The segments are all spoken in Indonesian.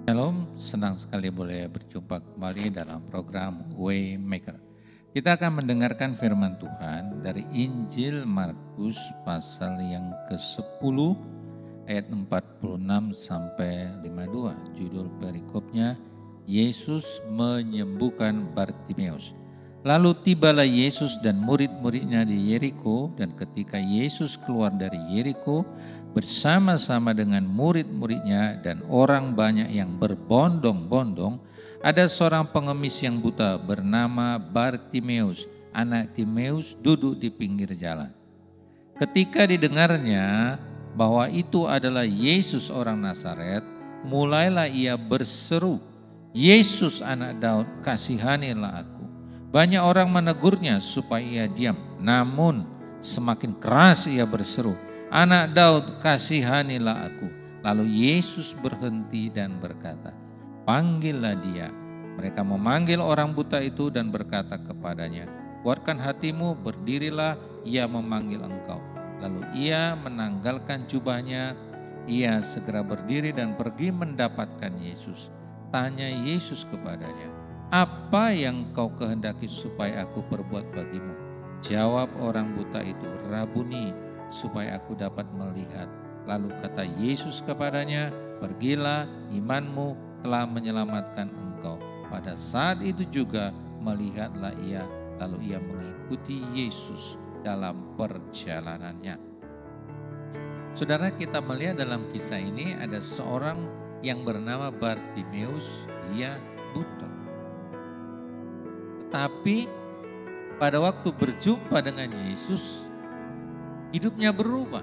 Shalom, senang sekali boleh berjumpa kembali dalam program Waymaker. Kita akan mendengarkan firman Tuhan dari Injil Markus pasal yang ke-10 ayat 46 sampai 52. Judul perikopnya, Yesus menyembuhkan Bartimeus. Lalu tibalah Yesus dan murid-muridnya di Yeriko, dan ketika Yesus keluar dari Yeriko bersama-sama dengan murid-muridnya dan orang banyak yang berbondong-bondong, ada seorang pengemis yang buta bernama Bartimeus, anak Timeus, duduk di pinggir jalan. Ketika didengarnya bahwa itu adalah Yesus orang Nazaret, mulailah ia berseru, "Yesus anak Daud, kasihanilah aku." Banyak orang menegurnya supaya ia diam, namun semakin keras ia berseru, "Anak Daud, kasihanilah aku." Lalu Yesus berhenti dan berkata, "Panggillah dia." Mereka memanggil orang buta itu dan berkata kepadanya, "Kuatkan hatimu, berdirilah, ia memanggil engkau." Lalu ia menanggalkan jubahnya, ia segera berdiri dan pergi mendapatkan Yesus. Tanya Yesus kepadanya, "Apa yang kau kehendaki supaya aku perbuat bagimu?" Jawab orang buta itu, "Rabuni, supaya aku dapat melihat." Lalu kata Yesus kepadanya, "Pergilah, imanmu telah menyelamatkan engkau." Pada saat itu juga melihatlah ia, lalu ia mengikuti Yesus dalam perjalanannya. Saudara, kita melihat dalam kisah ini ada seorang yang bernama Bartimeus, dia buta. Tetapi pada waktu berjumpa dengan Yesus, hidupnya berubah,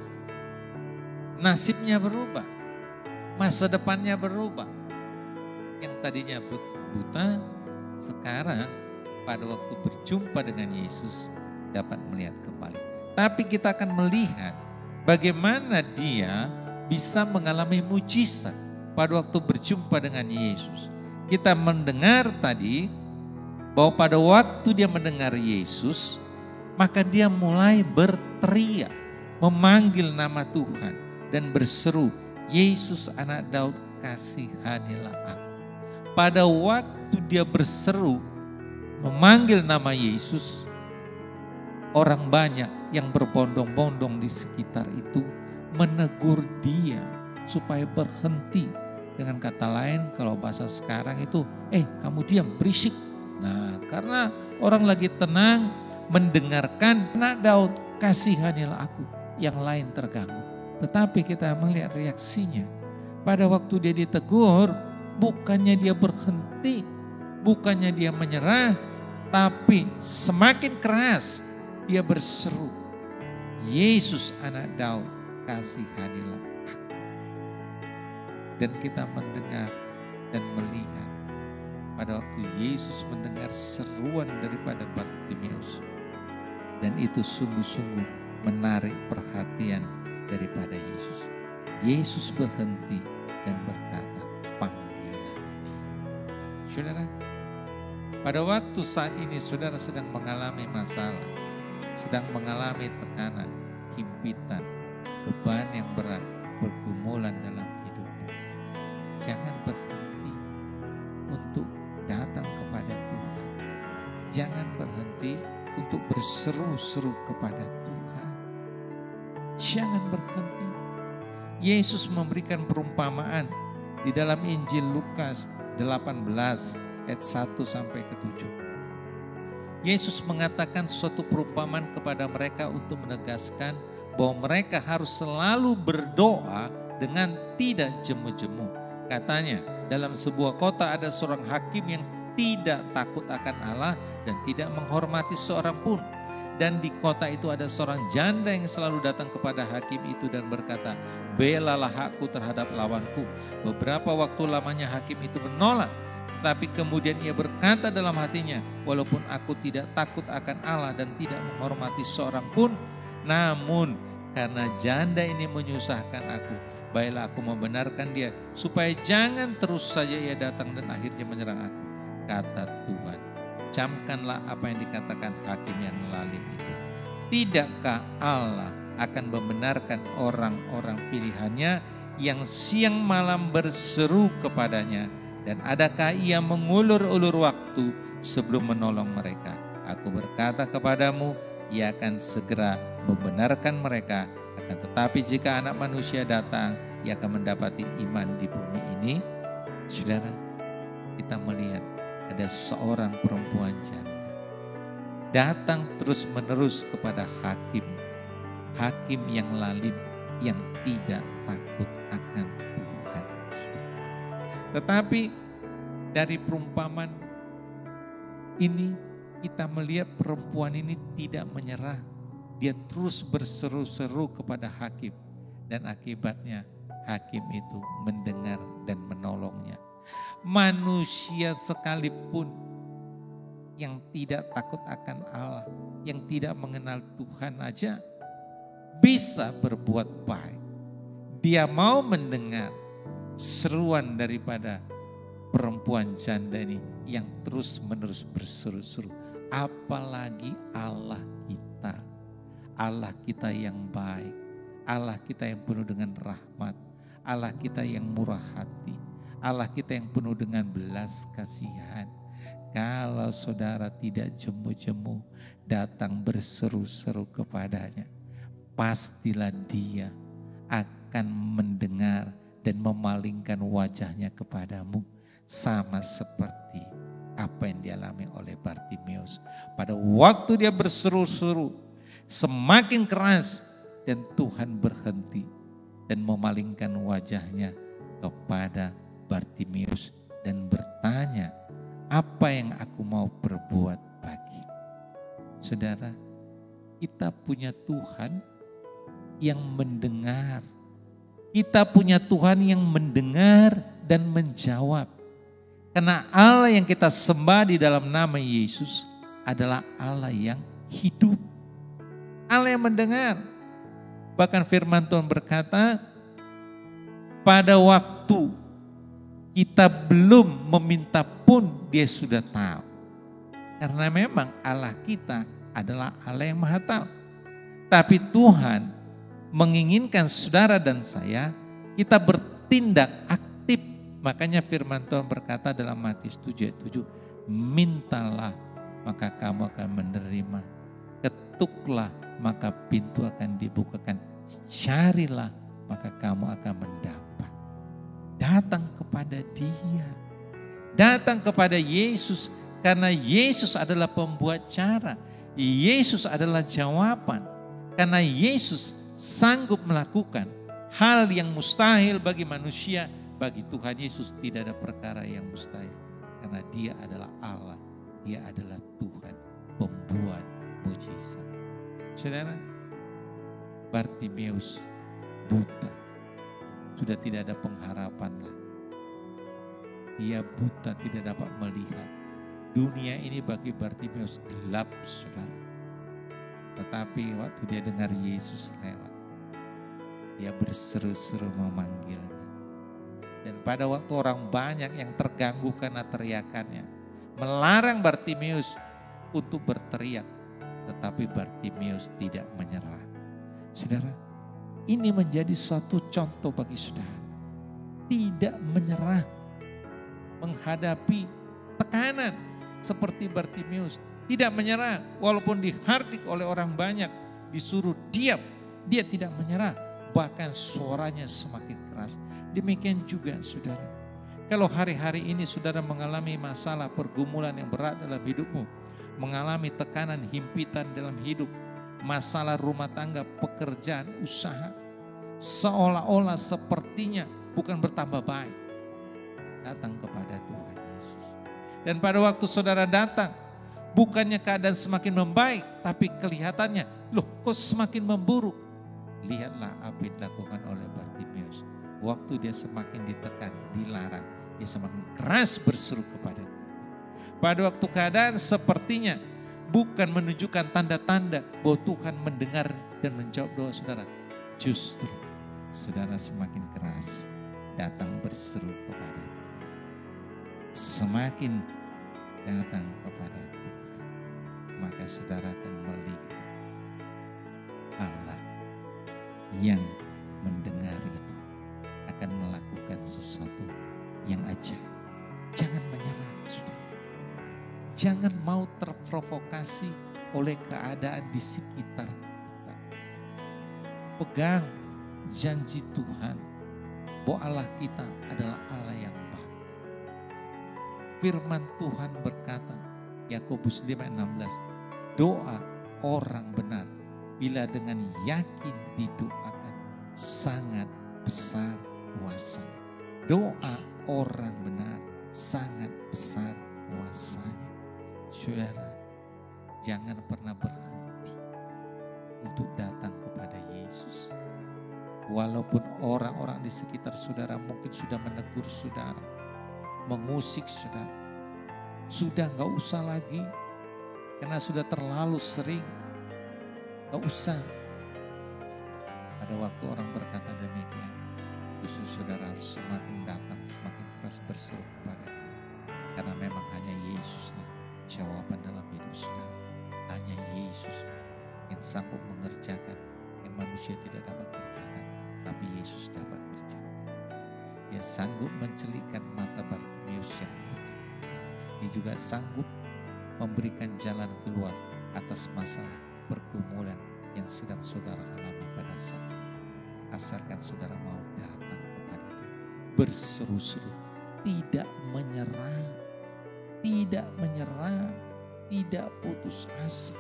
nasibnya berubah, masa depannya berubah. Yang tadinya buta, sekarang pada waktu berjumpa dengan Yesus dapat melihat kembali. Tapi kita akan melihat bagaimana dia bisa mengalami mujizat pada waktu berjumpa dengan Yesus. Kita mendengar tadi bahwa pada waktu dia mendengar Yesus, maka dia mulai berteriak, memanggil nama Tuhan dan berseru, "Yesus anak Daud, kasihanilah aku." Pada waktu dia berseru, memanggil nama Yesus, orang banyak yang berbondong-bondong di sekitar itu menegur dia supaya berhenti. Dengan kata lain, kalau bahasa sekarang itu, kamu diam, berisik. Nah, karena orang lagi tenang mendengarkan, "Anak Daud, kasihanilah aku." Yang lain terganggu. Tetapi kita melihat reaksinya. Pada waktu dia ditegur, bukannya dia berhenti, bukannya dia menyerah, tapi semakin keras dia berseru, "Yesus anak Daud, kasihanilah aku." Dan kita mendengar dan melihat pada waktu Yesus mendengar seruan daripada Bartimeus, dan itu sungguh-sungguh menarik perhatian daripada Yesus. Yesus berhenti dan berkata, "Panggillah." Saudara, pada waktu saat ini saudara sedang mengalami masalah, sedang mengalami tekanan, himpitan, beban yang berat, pergumulan dalam hidupmu, jangan berhenti untuk datang kepada Tuhan. Jangan berhenti untuk berseru-seru kepada Tuhan. Jangan berhenti. Yesus memberikan perumpamaan di dalam Injil Lukas 18 ayat 1 sampai ke 7. Yesus mengatakan suatu perumpamaan kepada mereka untuk menegaskan bahwa mereka harus selalu berdoa dengan tidak jemu-jemu. Katanya, dalam sebuah kota ada seorang hakim yang tidak takut akan Allah dan tidak menghormati seorang pun. Dan di kota itu ada seorang janda yang selalu datang kepada hakim itu dan berkata, "Belalah hakku terhadap lawanku." Beberapa waktu lamanya hakim itu menolak. Tapi kemudian ia berkata dalam hatinya, "Walaupun aku tidak takut akan Allah dan tidak menghormati seorang pun, namun karena janda ini menyusahkan aku, baiklah aku membenarkan dia, supaya jangan terus saja ia datang dan akhirnya menyerang aku." Kata Tuhan, camkanlah apa yang dikatakan hakim yang lalim itu. Tidakkah Allah akan membenarkan orang-orang pilihannya yang siang malam berseru kepadanya? Dan adakah ia mengulur-ulur waktu sebelum menolong mereka? Aku berkata kepadamu, ia akan segera membenarkan mereka. Akan tetapi jika Anak Manusia datang, ia akan mendapati iman di bumi ini. Saudara, kita melihat ada seorang perempuan janda datang terus menerus kepada hakim. Hakim yang lalim, yang tidak takut akan Tuhan. Tetapi dari perumpamaan ini kita melihat perempuan ini tidak menyerah. Dia terus berseru-seru kepada hakim. Dan akibatnya hakim itu mendengar dan menolongnya. Manusia sekalipun yang tidak takut akan Allah, yang tidak mengenal Tuhan aja bisa berbuat baik. Dia mau mendengar seruan daripada perempuan janda ini yang terus menerus berseru-seru. Apalagi Allah kita. Allah kita yang baik. Allah kita yang penuh dengan rahmat. Allah kita yang murah hati. Allah kita yang penuh dengan belas kasihan. Kalau saudara tidak jemu-jemu datang berseru-seru kepadanya, pastilah dia akan mendengar dan memalingkan wajahnya kepadamu, sama seperti apa yang dialami oleh Bartimeus. Pada waktu dia berseru-seru semakin keras dan Tuhan berhenti dan memalingkan wajahnya kepada Bartimeus dan bertanya, apa yang aku mau perbuat bagi? Saudara, kita punya Tuhan yang mendengar. Kita punya Tuhan yang mendengar dan menjawab. Karena Allah yang kita sembah di dalam nama Yesus adalah Allah yang hidup. Allah yang mendengar. Bahkan firman Tuhan berkata, pada waktu kita belum meminta pun dia sudah tahu. Karena memang Allah kita adalah Allah yang maha tahu. Tapi Tuhan menginginkan saudara dan saya, kita bertindak aktif. Makanya firman Tuhan berkata dalam Matius 7:7, mintalah maka kamu akan menerima. Ketuklah maka pintu akan dibukakan. Carilah maka kamu akan mendapat. Datang kepada Dia. Datang kepada Yesus karena Yesus adalah pembuat cara. Yesus adalah jawaban. Karena Yesus sanggup melakukan hal yang mustahil bagi manusia. Bagi Tuhan Yesus tidak ada perkara yang mustahil. Karena Dia adalah Allah. Dia adalah Tuhan pembuat mujizat. Saudara, Bartimeus buta. Sudah tidak ada pengharapan lagi. Dia buta, tidak dapat melihat. Dunia ini bagi Bartimeus gelap, saudara. Tetapi waktu dia dengar Yesus lewat, dia berseru-seru memanggilnya. Dan pada waktu orang banyak yang terganggu karena teriakannya, melarang Bartimeus untuk berteriak. Tetapi Bartimeus tidak menyerah. Saudara, ini menjadi suatu contoh bagi saudara. Tidak menyerah menghadapi tekanan seperti Bartimeus. Tidak menyerah walaupun dihardik oleh orang banyak, disuruh diam. Dia tidak menyerah, bahkan suaranya semakin keras. Demikian juga saudara. Kalau hari-hari ini saudara mengalami masalah pergumulan yang berat dalam hidupmu, mengalami tekanan himpitan dalam hidup, masalah rumah tangga, pekerjaan, usaha, seolah-olah sepertinya bukan bertambah baik. Datang kepada Tuhan Yesus. Dan pada waktu saudara datang, bukannya keadaan semakin membaik, tapi kelihatannya, loh kok semakin memburuk. Lihatlah apa yang dilakukan oleh Bartimeus. Waktu dia semakin ditekan, dilarang, dia semakin keras berseru kepada Tuhan. Pada waktu keadaan sepertinya bukan menunjukkan tanda-tanda bahwa Tuhan mendengar dan menjawab doa saudara. Justru saudara semakin keras datang berseru kepada Tuhan. Semakin datang kepada Tuhan, maka saudara akan melihat Allah yang mendengar itu akan melakukan sesuatu yang ajaib. Jangan menyerah, saudara. Jangan mau terprovokasi oleh keadaan di sekitar kita. Pegang janji Tuhan bahwa Allah kita adalah Allah yang baik. Firman Tuhan berkata, Yakobus 5:16, doa orang benar bila dengan yakin didoakan sangat besar kuasanya. Doa orang benar sangat besar kuasanya. Saudara, jangan pernah berhenti untuk datang kepada Yesus. Walaupun orang-orang di sekitar saudara mungkin sudah menegur saudara, mengusik saudara. Sudah gak usah lagi, karena sudah terlalu sering. Gak usah. Pada waktu orang berkata demikian, justru saudara harus semakin datang, semakin keras berseru kepada Dia. Karena memang hanya Yesuslah jawaban dalam hidup saudara. Hanya Yesus yang sanggup mengerjakan yang manusia tidak dapat kerjakan, tapi Yesus dapat kerjakan. Dia sanggup mencelikkan mata Bartimeus yang buta. Dia juga sanggup memberikan jalan keluar atas masalah pergumulan yang sedang saudara alami pada saat ini. Asalkan saudara mau datang kepada Dia, berseru-seru, tidak menyerah, tidak putus asa.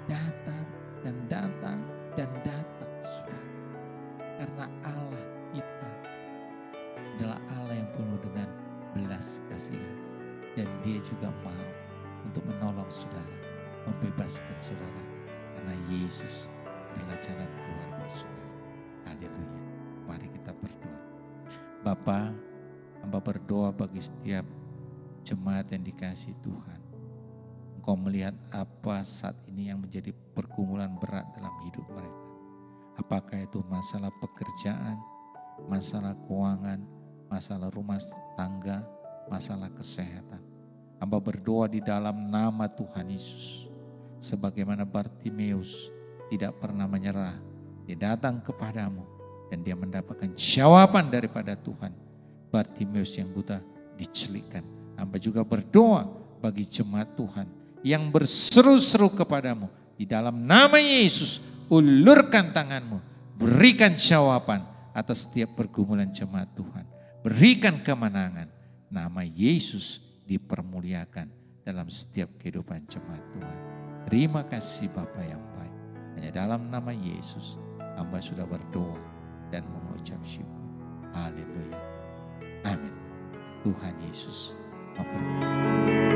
Datang dan datang dan datang, saudara. Karena Allah kita adalah Allah yang penuh dengan belas kasihan. Dan Dia juga mau untuk menolong saudara, membebaskan saudara. Karena Yesus adalah jalan keluar buat saudara. Haleluya. Mari kita berdoa. Bapa, hamba berdoa bagi setiap jemaat yang dikasihi Tuhan. Engkau melihat apa saat ini yang menjadi pergumulan berat dalam hidup mereka. Apakah itu masalah pekerjaan, masalah keuangan, masalah rumah tangga, masalah kesehatan. Hamba berdoa di dalam nama Tuhan Yesus. Sebagaimana Bartimeus tidak pernah menyerah. Dia datang kepadamu dan dia mendapatkan jawaban daripada Tuhan. Bartimeus yang buta dicelikkan. Hamba juga berdoa bagi jemaat Tuhan yang berseru-seru kepadamu. Di dalam nama Yesus, ulurkan tanganmu. Berikan jawaban atas setiap pergumulan jemaat Tuhan. Berikan kemenangan. Nama Yesus dipermuliakan dalam setiap kehidupan jemaat Tuhan. Terima kasih Bapa yang baik. Hanya dalam nama Yesus, hamba sudah berdoa dan mengucap syukur. Haleluya. Amin. Tuhan Yesus memberkati.